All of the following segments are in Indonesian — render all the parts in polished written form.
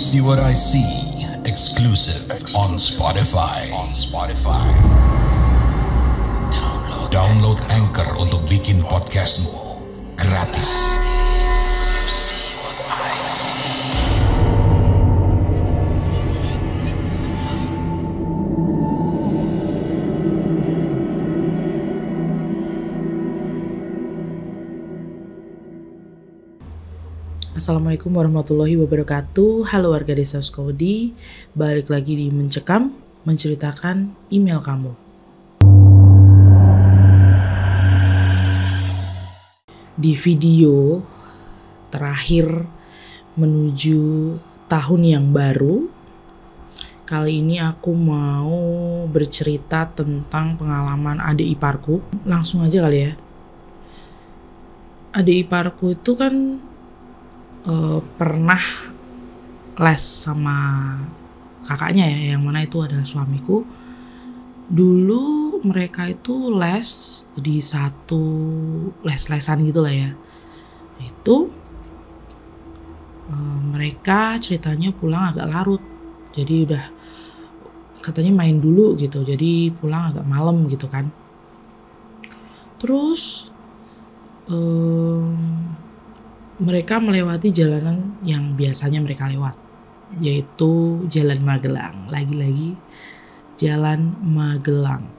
See What I See, exclusive on Spotify. Download Anchor untuk bikin podcastmu gratis. Assalamualaikum warahmatullahi wabarakatuh. Halo warga desa Sukawedi, balik lagi di Mencekam, menceritakan email kamu. Di video terakhir menuju tahun yang baru, kali ini aku mau bercerita tentang pengalaman adik iparku. Langsung aja kali ya. Adik iparku itu kan pernah les sama kakaknya ya, yang mana itu adalah suamiku. Dulu mereka itu les di satu les-lesan gitu lah ya. Itu mereka ceritanya pulang agak larut, jadi udah katanya main dulu gitu, jadi pulang agak malam gitu kan. Terus mereka melewati jalanan yang biasanya mereka lewat, yaitu Jalan Magelang. Lagi-lagi Jalan Magelang.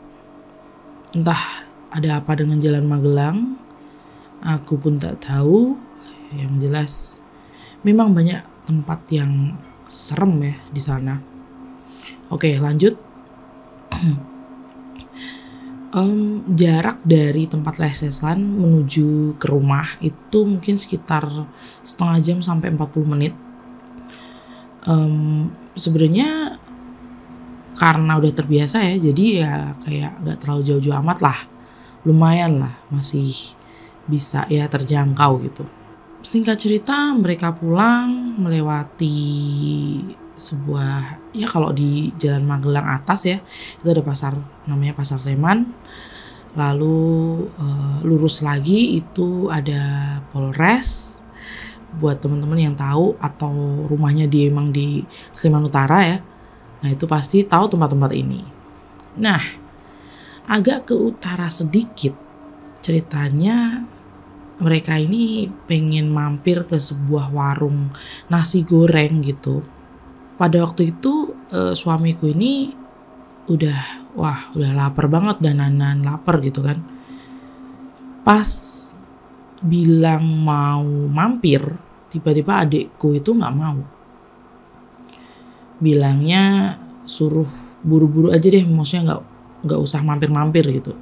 Entah ada apa dengan Jalan Magelang, aku pun tak tahu. Yang jelas memang banyak tempat yang serem ya di sana. Oke, lanjut. Jarak dari tempat les-lesan menuju ke rumah itu mungkin sekitar setengah jam sampai 40 menit. Sebenarnya karena udah terbiasa ya, jadi ya kayak gak terlalu jauh-jauh amat lah. Lumayan lah, masih bisa ya terjangkau gitu. Singkat cerita, mereka pulang melewati sebuah, ya kalau di Jalan Magelang atas ya, itu ada pasar namanya Pasar Reman. Lalu lurus lagi itu ada Polres. Buat teman-teman yang tahu atau rumahnya dia emang di Sleman Utara ya, nah itu pasti tahu tempat-tempat ini. Nah, agak ke utara sedikit, ceritanya mereka ini pengen mampir ke sebuah warung nasi goreng gitu. Pada waktu itu suamiku ini udah lapar banget dan nahan lapar gitu kan. Pas bilang mau mampir, tiba-tiba adikku itu nggak mau. Bilangnya suruh buru-buru aja deh, maksudnya nggak usah mampir-mampir gitu.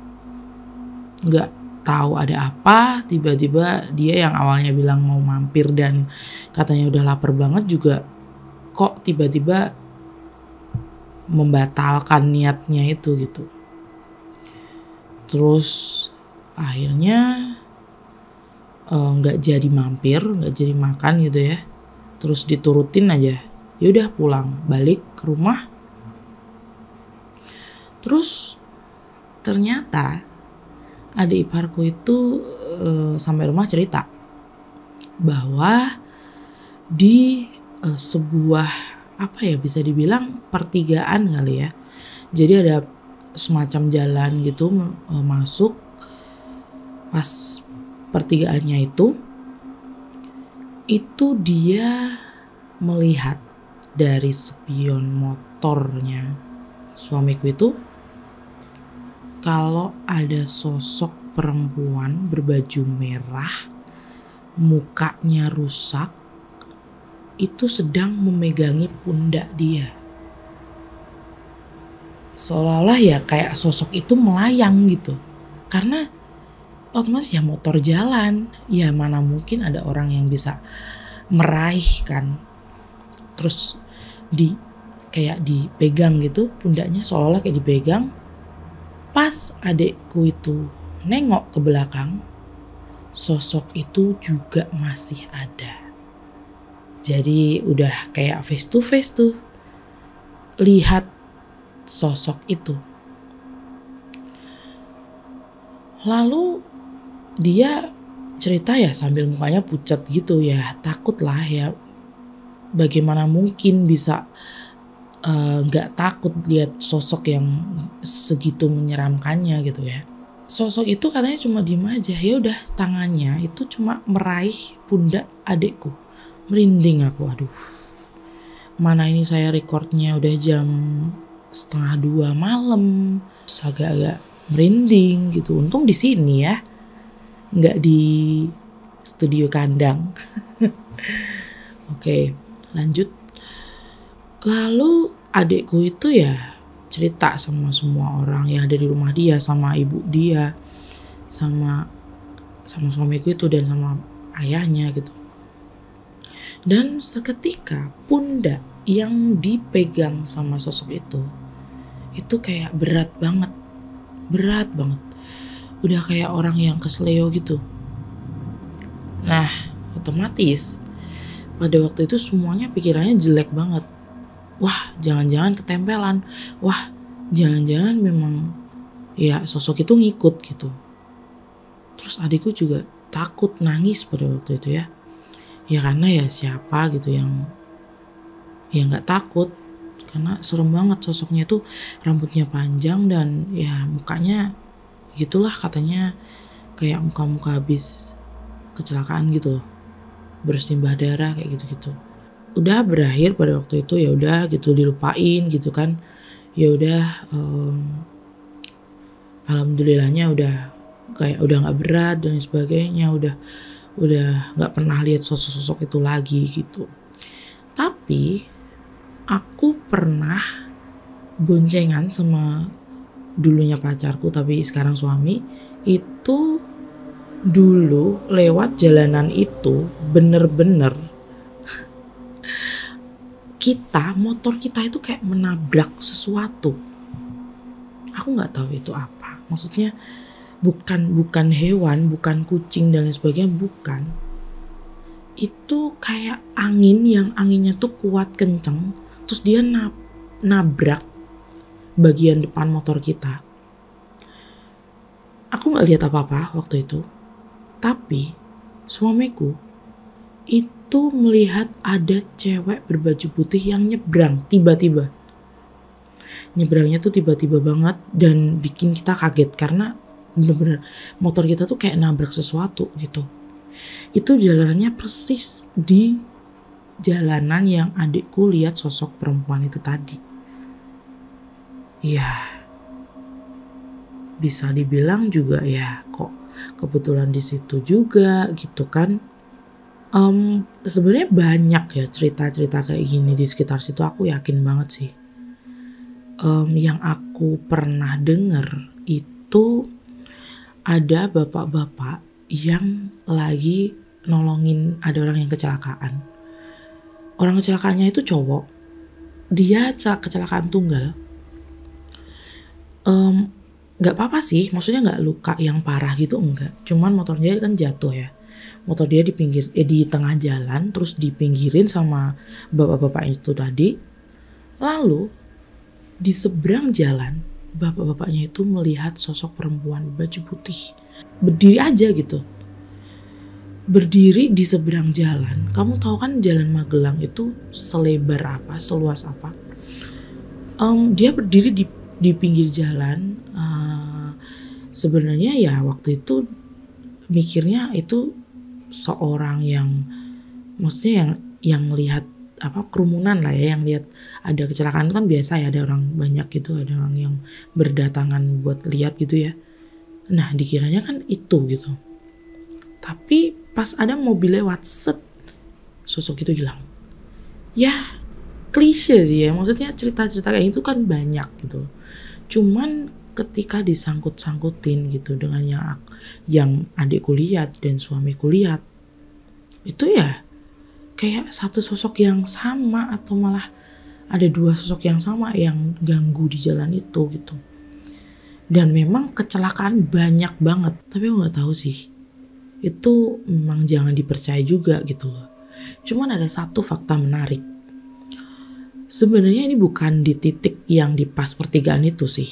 Nggak tahu ada apa, tiba-tiba dia yang awalnya bilang mau mampir dan katanya udah lapar banget juga kok tiba-tiba membatalkan niatnya itu gitu. Terus akhirnya nggak jadi mampir, nggak jadi makan gitu ya. Terus diturutin aja. Yaudah pulang balik ke rumah. Terus ternyata adik iparku itu sampai rumah cerita bahwa di sebuah apa ya, bisa dibilang pertigaan kali ya. Jadi ada semacam jalan gitu masuk. Pas pertigaannya itu dia melihat dari spion motornya suamiku itu kalau ada sosok perempuan berbaju merah, mukanya rusak, itu sedang memegangi pundak dia. Seolah-olah ya kayak sosok itu melayang gitu. Karena otomatis ya motor jalan, ya mana mungkin ada orang yang bisa meraih kan. Terus kayak dipegang gitu pundaknya, seolah-olah kayak dipegang. Pas adekku itu nengok ke belakang, sosok itu juga masih ada. Jadi udah kayak face to face tuh lihat sosok itu. Lalu dia cerita ya sambil mukanya pucat gitu ya, takut lah ya. bagaimana mungkin bisa nggak takut lihat sosok yang segitu menyeramkannya gitu ya. Sosok itu katanya cuma diem aja, ya udah tangannya itu cuma meraih pundak adikku. Merinding aku, aduh. Mana ini saya recordnya udah jam 1:30 malam, terus agak-agak merinding gitu. Untung di sini ya, nggak di studio kandang. Oke, lanjut. Lalu adikku itu ya cerita sama semua orang yang ada di rumah dia, sama ibu dia, sama suamiku itu dan sama ayahnya gitu. Dan seketika pundak yang dipegang sama sosok itu kayak berat banget. Udah kayak orang yang kesleo gitu. Nah, otomatis pada waktu itu semuanya pikirannya jelek banget. Wah, jangan-jangan ketempelan. Wah, jangan-jangan memang ya sosok itu ngikut gitu. Terus adikku juga takut, nangis pada waktu itu ya. Ya karena ya siapa gitu yang gak takut. Karena serem banget sosoknya tuh, rambutnya panjang dan ya mukanya gitulah, katanya kayak muka-muka habis kecelakaan gitu loh. Bersimbah darah kayak gitu-gitu. Udah berakhir pada waktu itu, ya udah gitu, dilupain gitu kan. Ya udah alhamdulillahnya udah kayak udah nggak berat dan sebagainya, udah nggak pernah lihat sosok-sosok itu lagi gitu. Tapi aku pernah boncengan sama dulunya pacarku tapi sekarang suami. Itu dulu lewat jalanan itu bener-bener motor kita itu kayak menabrak sesuatu. Aku nggak tahu itu apa. Maksudnya bukan hewan, bukan kucing dan lain sebagainya, bukan. Itu kayak angin yang anginnya tuh kuat kenceng, terus dia nabrak bagian depan motor kita. Aku nggak lihat apa-apa waktu itu, tapi suamiku itu melihat ada cewek berbaju putih yang nyebrang tiba-tiba. Nyebrangnya tuh tiba-tiba banget dan bikin kita kaget karena bener-bener motor kita tuh kayak nabrak sesuatu gitu. Itu jalanannya persis di jalanan yang adikku lihat sosok perempuan itu tadi. Ya, bisa dibilang juga ya kok kebetulan di situ juga gitu kan. Sebenarnya banyak ya cerita-cerita kayak gini di sekitar situ, aku yakin banget sih. Yang aku pernah dengar itu ada bapak-bapak yang lagi nolongin ada orang yang kecelakaan. Orang kecelakaannya itu cowok, dia kecelakaan tunggal. Gak apa-apa sih, maksudnya gak luka yang parah gitu, enggak. Cuman motornya kan jatuh ya. Motor dia di tengah jalan, terus dipinggirin sama bapak-bapak itu tadi. Lalu di seberang jalan, bapak-bapaknya itu melihat sosok perempuan baju putih berdiri aja gitu. Berdiri di seberang jalan. Kamu tahu kan jalan Magelang itu selebar apa, seluas apa. Dia berdiri di pinggir jalan. Sebenarnya ya waktu itu mikirnya itu seorang yang maksudnya yang lihat apa kerumunan lah ya, yang lihat ada kecelakaan itu kan biasa ya, ada orang banyak gitu, ada orang yang berdatangan buat lihat gitu ya. Nah dikiranya kan itu gitu. Tapi pas ada mobil lewat, set, sosok itu hilang. Ya klise sih ya, maksudnya cerita-cerita kayak itu kan banyak gitu. Cuman ketika disangkut-sangkutin gitu dengan yang adikku lihat dan suamiku lihat, itu ya kayak satu sosok yang sama atau malah ada dua sosok yang sama yang ganggu di jalan itu gitu. Dan memang kecelakaan banyak banget, tapi aku nggak tahu sih, itu memang jangan dipercaya juga gitu loh. Cuman ada satu fakta menarik. Sebenarnya ini bukan di titik yang di pas pertigaan itu sih,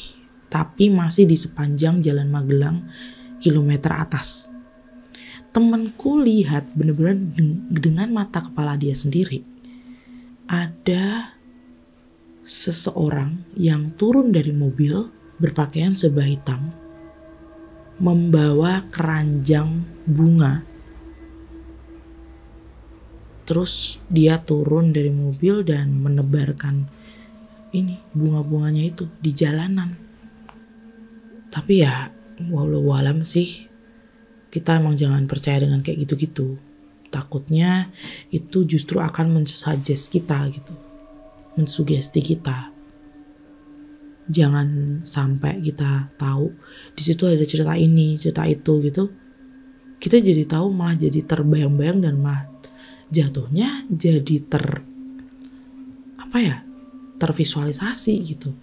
tapi masih di sepanjang jalan Magelang kilometer atas. Temanku lihat bener-bener dengan mata kepala dia sendiri. ada seseorang yang turun dari mobil berpakaian serba hitam, membawa keranjang bunga. Terus dia turun dari mobil dan menebarkan ini bunga-bunganya itu di jalanan. Tapi ya walau alam sih, kita emang jangan percaya dengan kayak gitu-gitu. Takutnya itu justru akan mensuggest kita gitu, mensugesti kita. Jangan sampai kita tahu di situ ada cerita ini, cerita itu gitu. Kita jadi tahu malah jadi terbayang-bayang dan malah jatuhnya jadi tervisualisasi gitu.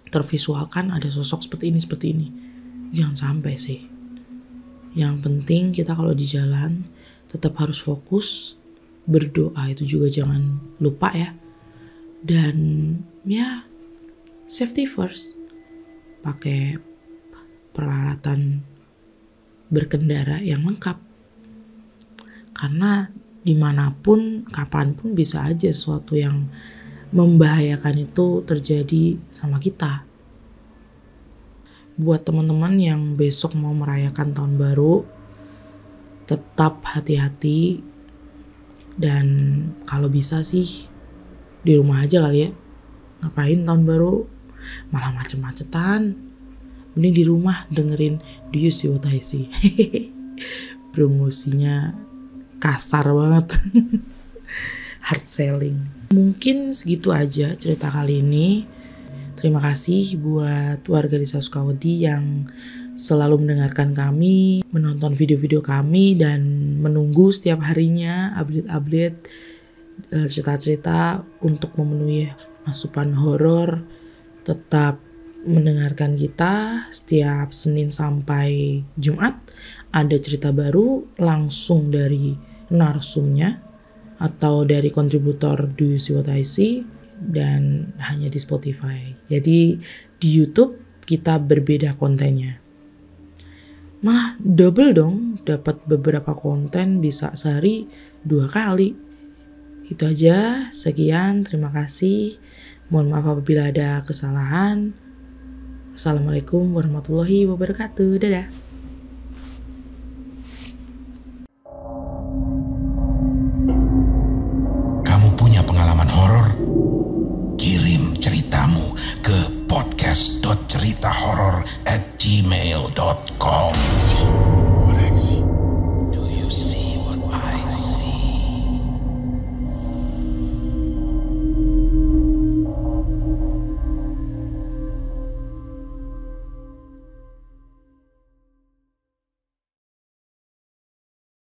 Tervisualkan ada sosok seperti ini. Jangan sampai sih. Yang penting kita kalau di jalan tetap harus fokus, berdoa itu juga jangan lupa ya. Dan ya safety first. Pakai peralatan berkendara yang lengkap. Karena dimanapun, kapanpun bisa aja sesuatu yang membahayakan itu terjadi sama kita. Buat teman-teman yang besok mau merayakan tahun baru, tetap hati-hati. Dan kalau bisa sih di rumah aja kali ya. Ngapain tahun baru malah macet-macetan. Mending di rumah dengerin Do You See What I See. Promosinya kasar banget. Hard selling. Mungkin segitu aja cerita kali ini. Terima kasih buat warga desa Sukawedi yang selalu mendengarkan kami, menonton video-video kami, dan menunggu setiap harinya update-update cerita-cerita untuk memenuhi asupan horor. Tetap mendengarkan kita setiap Senin sampai Jumat. Ada cerita baru langsung dari narsumnya atau dari kontributor Do You See What I See, dan hanya di Spotify. Jadi di YouTube kita berbeda kontennya. Malah double dong, dapat beberapa konten, bisa sehari 2 kali. Itu aja, sekian, terima kasih. Mohon maaf apabila ada kesalahan. Assalamualaikum warahmatullahi wabarakatuh. Dadah.